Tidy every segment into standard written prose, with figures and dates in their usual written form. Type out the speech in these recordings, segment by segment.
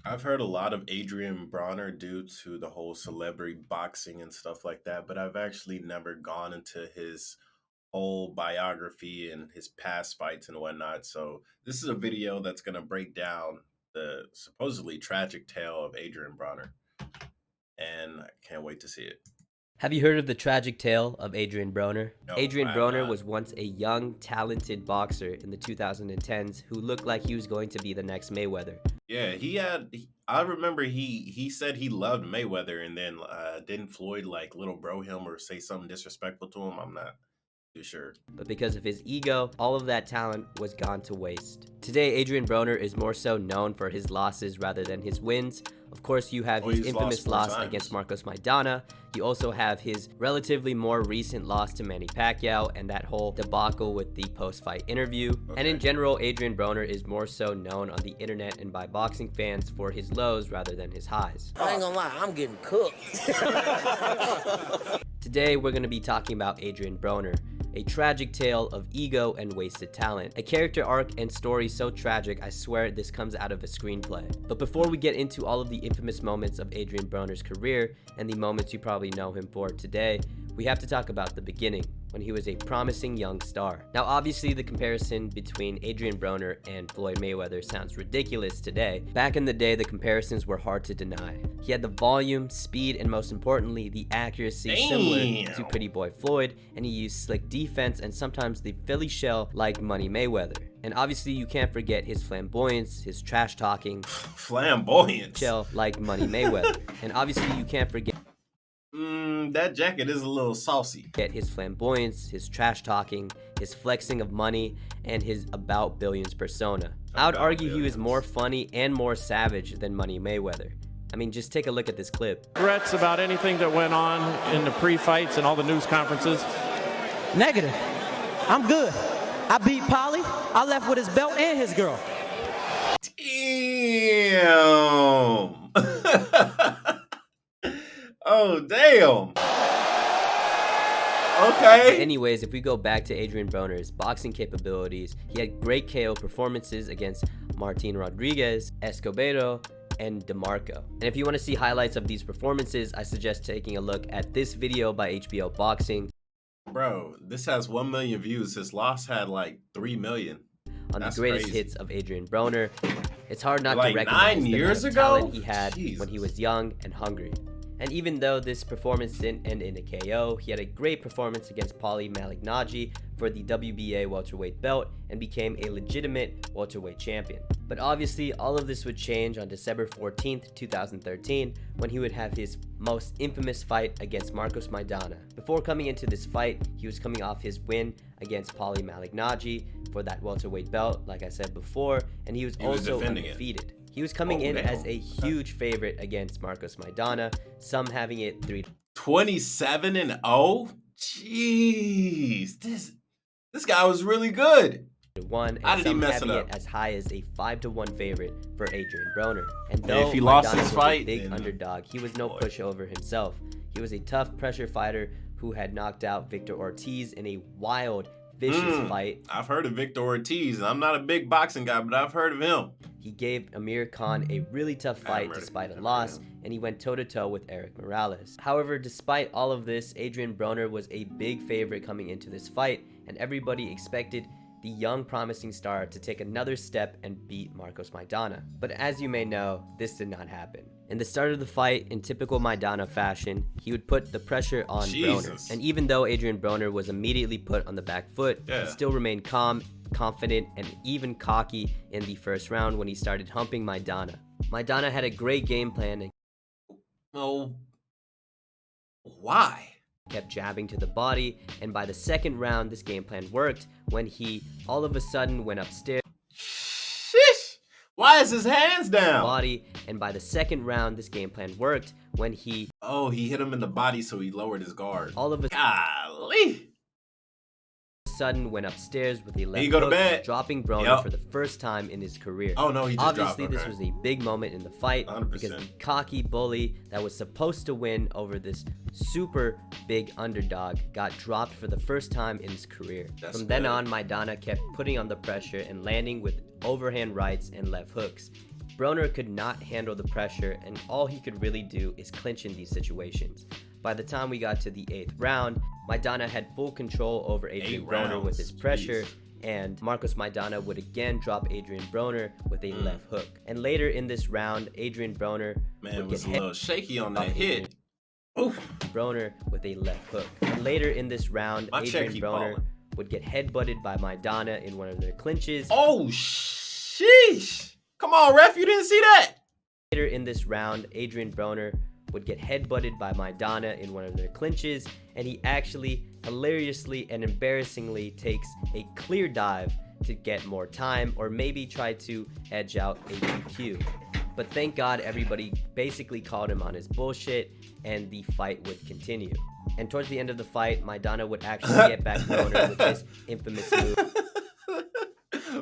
I've heard a lot of Adrien Broner due to the whole celebrity boxing and stuff like that, but I've actually never gone into his whole biography and his past fights and whatnot. So this is a video that's going to break down the supposedly tragic tale of Adrien Broner, and I can't wait to see it. Have you heard of the tragic tale of Adrien Broner? No, Adrien I have Broner not. was once a young, talented boxer in the 2010s who looked like he was going to be the next Mayweather. Yeah, I remember he said he loved Mayweather, and then didn't Floyd like little bro him or say something disrespectful to him? I'm not too sure. But because of his ego, all of that talent was gone to waste. Today, Adrien Broner is more so known for his losses rather than his wins. Of course, you have his He's infamous lost loss 4 times. against Marcos Maidana. You also have his relatively more recent loss to Manny Pacquiao and that whole debacle with the post-fight interview. And in general, Adrien Broner is more so known on the internet and by boxing fans for his lows rather than his highs. I ain't gonna lie, I'm getting cooked. Today, we're going to be talking about Adrien Broner, a tragic tale of ego and wasted talent. A character arc and story so tragic, I swear this comes out of a screenplay. But before we get into all of the infamous moments of Adrien Broner's career and the moments you probably know him for today, we have to talk about the beginning, when he was a promising young star. Now obviously the comparison between Adrien Broner and Floyd Mayweather sounds ridiculous today. Back in the day, the comparisons were hard to deny. He had the volume, speed, and most importantly, the accuracy similar to Pretty Boy Floyd, and he used slick defense and sometimes the Philly shell like Money Mayweather. And obviously you can't forget his flamboyance, his trash talking, Flamboyance. shell like Money Mayweather. And obviously you can't forget That jacket is a little saucy. his flamboyance, his trash talking, his flexing of money, and his about billions persona. I would argue he was more funny and more savage than Money Mayweather. I mean, just take a look at this clip. Regrets about anything that went on in the pre-fights and all the news conferences? Negative. I'm good. I beat Polly. I left with his belt and his girl. Damn. Oh, damn. Okay. Anyways, if we go back to Adrien Broner's boxing capabilities, he had great KO performances against Martin Rodriguez, Escobedo, and DeMarco. And if you want to see highlights of these performances, I suggest taking a look at this video by HBO Boxing. Bro, this has 1 million views. His loss had like 3 million. On That's the greatest crazy. hits of Adrien Broner. It's hard not Like to recognize 9 the years amount of ago? talent he had when he was young and hungry. And even though this performance didn't end in a KO, he had a great performance against Paulie Malignaggi for the WBA welterweight belt and became a legitimate welterweight champion. But obviously, all of this would change on December 14th, 2013, when he would have his most infamous fight against Marcos Maidana. Before coming into this fight, he was coming off his win against Paulie Malignaggi for that welterweight belt, like I said before, and he was also undefeated. He was coming in as a huge favorite against Marcos Maidana, some having it 27-0? Jeez. This guy was really good. 3-1, and some having it as high as a 5-1 favorite for Adrien Broner. And though if he lost Maidana his was fight, a big then underdog, he was no pushover himself. He was a tough pressure fighter who had knocked out Victor Ortiz in a wild, vicious fight. I've heard of Victor Ortiz. I'm not a big boxing guy, but I've heard of him. He gave Amir Khan a really tough fight despite a loss, and he went toe-to-toe with Eric Morales. However, despite all of this, Adrien Broner was a big favorite coming into this fight, and everybody expected the young promising star to take another step and beat Marcos Maidana. But as you may know, this did not happen. In the start of the fight, in typical Maidana fashion, he would put the pressure on Broner. And even though Adrien Broner was immediately put on the back foot, he still remained calm, confident, and even cocky in the first round when he started humping Maidana. Maidana had a great game plan and why? kept jabbing to the body, and by the second round this game plan worked when he all of a sudden went upstairs. Shish! Why is his hands down? Body, and by the second round this game plan worked when he he hit him in the body, so he lowered his guard. all of a Golly! sudden went upstairs with a left He go to hook, bed. dropping Broner for the first time in his career. Oh no, he just Obviously, dropped. this was a big moment in the fight 100%. because the cocky bully that was supposed to win over this super big underdog got dropped for the first time in his career. From then on, Maidana kept putting on the pressure and landing with overhand rights and left hooks. Broner could not handle the pressure, and all he could really do is clinch in these situations. By the time we got to the 8th round, Maidana had full control over Adrien Broner with his pressure, and Marcos Maidana would again drop Adrien Broner with a left hook. And later in this round, Adrien Broner would was get a little shaky on that hit. Oof. Broner with a left hook. And later in this round, Adrien Broner would get headbutted by Maidana in one of their clinches. Oh, sheesh. Come on, ref, you didn't see that? Later in this round, Adrien Broner would get headbutted by Maidana in one of their clinches, and he actually hilariously and embarrassingly takes a clear dive to get more time, or maybe try to edge out a DQ. But thank God everybody basically called him on his bullshit, and the fight would continue. And towards the end of the fight, Maidana would actually get back Broner with his infamous move.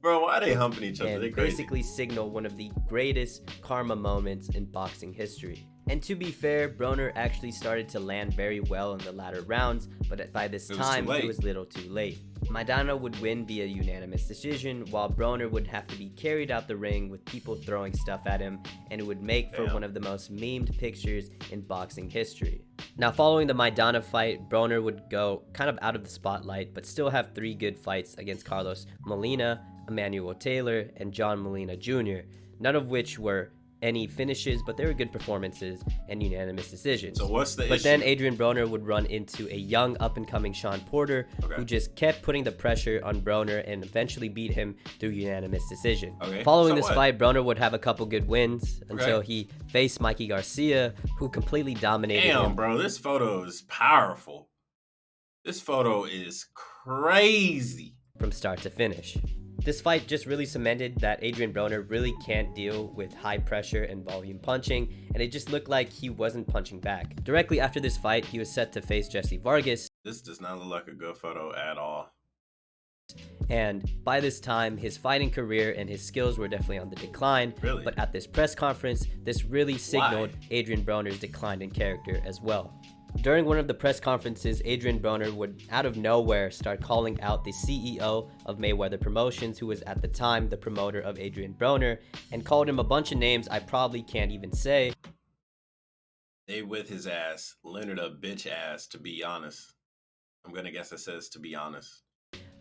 Bro, why are they humping each other? And basically signal one of the greatest karma moments in boxing history. And to be fair, Broner actually started to land very well in the latter rounds, but by this time, it was a little too late. Maidana would win via unanimous decision, while Broner would have to be carried out the ring with people throwing stuff at him, and it would make for one of the most memed pictures in boxing history. Now, following the Maidana fight, Broner would go kind of out of the spotlight, but still have 3 good fights against Carlos Molina, Emmanuel Taylor, and John Molina Jr., none of which were any finishes, but they were good performances and unanimous decisions. So what's the issue? But then Adrien Broner would run into a young up-and-coming Sean Porter, who just kept putting the pressure on Broner and eventually beat him through unanimous decision. Following this fight, Broner would have a couple good wins until he faced Mikey Garcia, who completely dominated him. Bro, this photo is powerful. This photo is crazy. From start to finish. This fight just really cemented that Adrien Broner really can't deal with high pressure and volume punching, and it just looked like he wasn't punching back. Directly after this fight, he was set to face Jesse Vargas. This does not look like a good photo at all. And by this time, his fighting career and his skills were definitely on the decline. But at this press conference, this really signaled Adrien Broner's decline in character as well. During one of the press conferences, Adrien Broner would, out of nowhere, start calling out the CEO of Mayweather Promotions, who was at the time the promoter of Adrien Broner, and called him a bunch of names I probably can't even say. They with his ass, Leonard a bitch ass, to be honest. I'm gonna guess it says to be honest.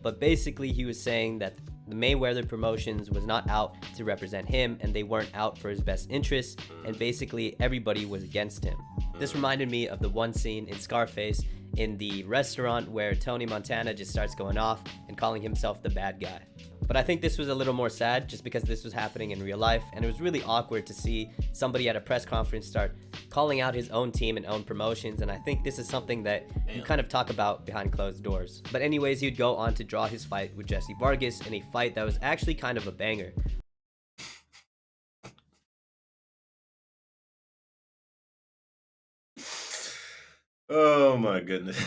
But basically, he was saying that the Mayweather Promotions was not out to represent him, and they weren't out for his best interests, and basically everybody was against him. This reminded me of the one scene in Scarface in the restaurant where Tony Montana just starts going off and calling himself the bad guy. But I think this was a little more sad just because this was happening in real life, and it was really awkward to see somebody at a press conference start calling out his own team and own promotions, and I think this is something that you kind of talk about behind closed doors. But anyways, he'd go on to draw his fight with Jesse Vargas in a fight that was actually kind of a banger. Oh my goodness.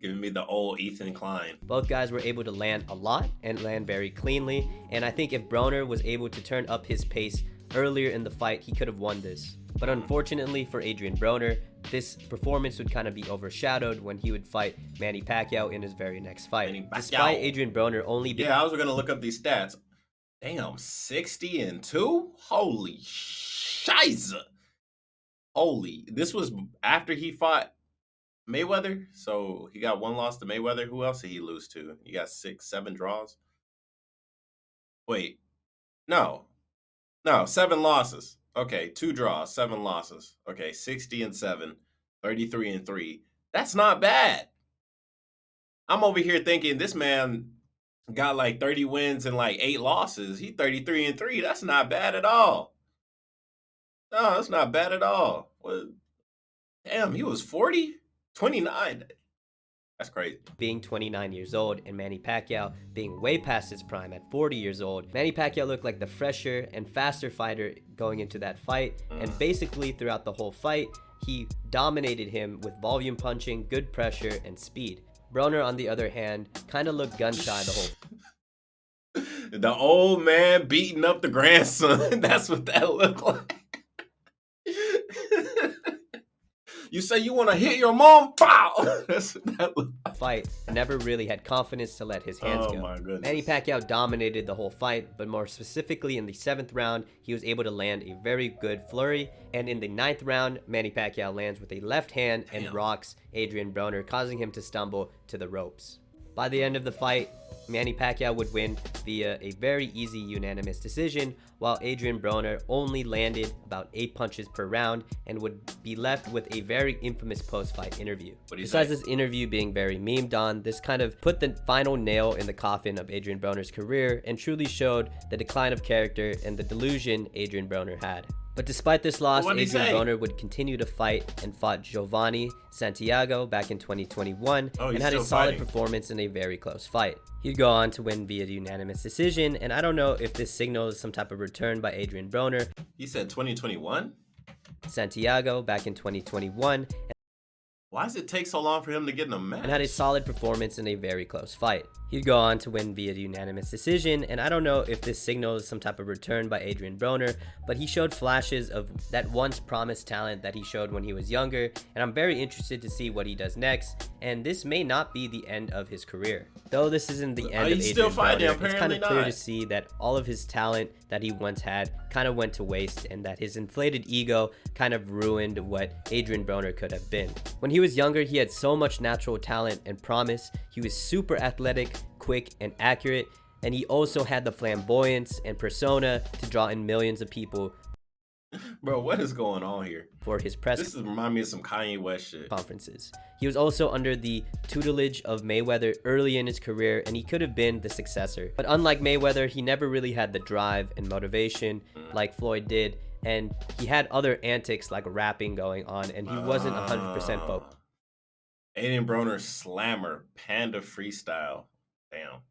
Giving me the old Ethan Klein. Both guys were able to land a lot and land very cleanly, and I think if Broner was able to turn up his pace earlier in the fight, he could have won this. But unfortunately for Adrien Broner, this performance would kind of be overshadowed when he would fight Manny Pacquiao in his very next fight. Despite Adrien Broner only being... Yeah, I was gonna look up these stats. Damn, 60-2? Holy shiza. Holy, this was after he fought Mayweather, so he got 1 loss to Mayweather. Who else did he lose to? He got 6, 7 draws. Wait, no, 7 losses. Okay, 2 draws, 7 losses. Okay, 60-7, 33-3. That's not bad. I'm over here thinking this man got like 30 wins and like 8 losses. He 33-3. That's not bad at all. No, that's not bad at all. What? Damn, he was 40? 29. That's crazy. Being 29 years old and Manny Pacquiao being way past his prime at 40 years old, Manny Pacquiao looked like the fresher and faster fighter going into that fight. And basically throughout the whole fight, he dominated him with volume punching, good pressure, and speed. Broner, on the other hand, kind of looked gun-shy the whole The old man beating up the grandson. That's what that looked like. You say you want to hit your mom? Pow! That's that. Fight and never really had confidence to let his hands Oh go. my goodness. Manny Pacquiao dominated the whole fight, but more specifically in the 7th round, he was able to land a very good flurry, and in the 9th round, Manny Pacquiao lands with a left hand and rocks Adrien Broner, causing him to stumble to the ropes. By the end of the fight, Manny Pacquiao would win via a very easy unanimous decision, while Adrien Broner only landed about 8 punches per round and would be left with a very infamous post-fight interview. Besides this interview being very memed on, this kind of put the final nail in the coffin of Adrien Broner's career and truly showed the decline of character and the delusion Adrien Broner had. But despite this loss, Adrien Broner would continue to fight and fought Giovanni Santiago back in 2021 and had a solid performance in a very close fight. He'd go on to win via unanimous decision, and I don't know if this signals some type of return by Adrien Broner. He said 2021? Santiago back in 2021. Why does it take so long for him to get in a match? And had a solid performance in a very close fight. He'd go on to win via unanimous decision, and I don't know if this signals some type of return by Adrien Broner, but he showed flashes of that once promised talent that he showed when he was younger, and I'm very interested to see what he does next, and this may not be the end of his career. Though this isn't the end of Adrien Broner, it's kind of clear to see that all of his talent that he once had kind of went to waste, and that his inflated ego kind of ruined what Adrien Broner could have been. When he was younger, he had so much natural talent and promise. He was super athletic, quick, and accurate, and he also had the flamboyance and persona to draw in millions of people. Bro, what is going on here? For his press This reminds me of some Kanye West shit. Conferences. He was also under the tutelage of Mayweather early in his career, and he could have been the successor. But unlike Mayweather, he never really had the drive and motivation like Floyd did, and he had other antics like rapping going on, and he wasn't 100% focused. Adrien Broner slammer, Panda freestyle. Damn.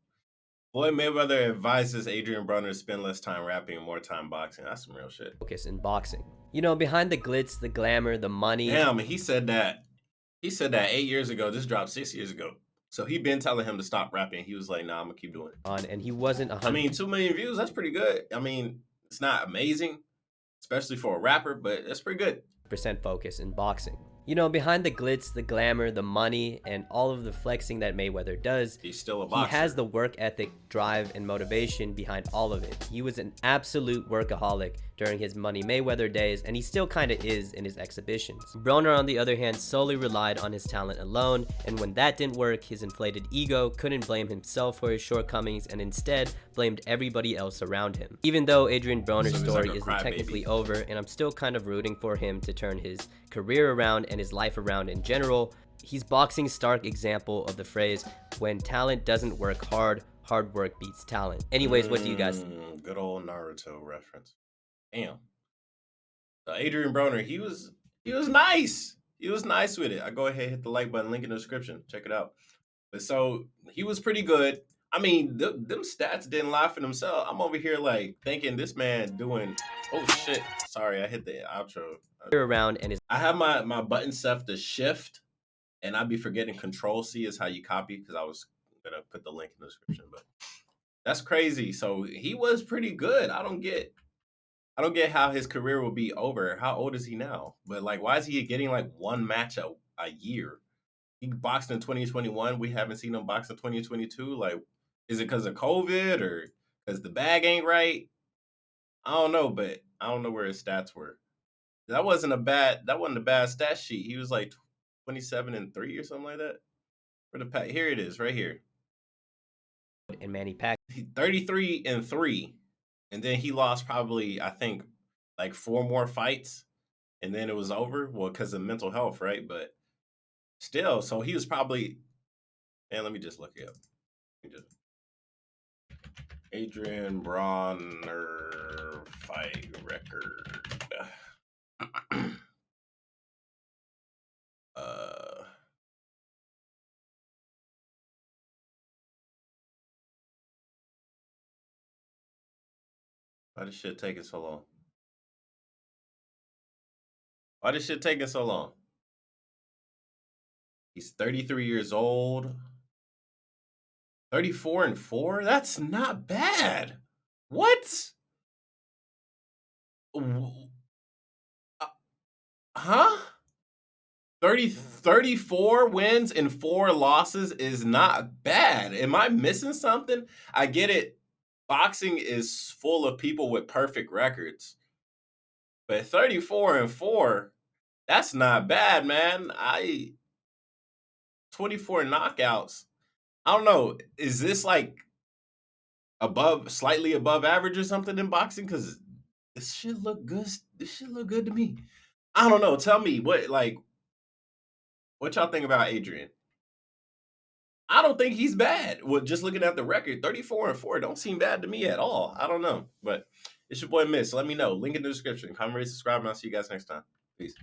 Floyd Mayweather advises Adrien Broner to spend less time rapping and more time boxing. That's some real shit. Focus in boxing. You know, behind the glitz, the glamour, the money. Damn, he said that. He said that 8 years ago. This dropped 6 years ago. So he been telling him to stop rapping. He was like, nah, I'm gonna keep doing it. And he wasn't 100%. I mean, 2 million views, that's pretty good. I mean, it's not amazing, especially for a rapper, but that's pretty good. % focus in boxing. You know, behind the glitz, the glamour, the money, and all of the flexing that Mayweather does, he's still a boxer. He has the work ethic, drive, and motivation behind all of it. He was an absolute workaholic during his Money Mayweather days, and he still kind of is in his exhibitions. Broner, on the other hand, solely relied on his talent alone, and when that didn't work, his inflated ego couldn't blame himself for his shortcomings and instead blamed everybody else around him. Even though Adrien Broner's story isn't technically over, and I'm still kind of rooting for him to turn his career around and his life around in general, he's boxing's stark example of the phrase, when talent doesn't work hard, hard work beats talent. Anyways, what do you guys think? Good old Naruto reference. Damn. So Adrien Broner, he was nice. He was nice with it. I go ahead, hit the like button, link in the description. Check it out. But so he was pretty good. I mean, them stats didn't lie for themselves. I'm over here like thinking this man doing. Oh shit! Sorry, I hit the outro. Around and I have my button set to shift, and I'd be forgetting Control C is how you copy because I was gonna put the link in the description. But that's crazy. So he was pretty good. I don't get how his career will be over. How old is he now? But like, why is he getting like one match a year? He boxed in 2021. We haven't seen him box in 2022. Like, is it because of COVID or because the bag ain't right? I don't know, but I don't know where his stats were. That wasn't a bad stat sheet. He was like 27-3 or something like that. For the pack, here it is, right here. And Manny Pacquiao, 33-3. And then he lost probably, I think, like 4 more fights. And then it was over. Well, because of mental health, right? But still, so he was probably, man, let me just look it up. Adrien Broner fight record. Why this shit taking so long? Why this shit taking so long? He's 33 years old. 34-4? That's not bad. What? Huh? 34 wins and 4 losses is not bad. Am I missing something? I get it. Boxing is full of people with perfect records. But 34-4, that's not bad, man. 24 knockouts. I don't know. Is this like slightly above average or something in boxing? Because this shit look good. This shit look good to me. I don't know. Tell me what y'all think about Adrien? I don't think he's bad. Well, just looking at the record, 34-4 don't seem bad to me at all. I don't know. But it's your boy Miss. Let me know. Link in the description. Comment, rate, subscribe, and I'll see you guys next time. Peace.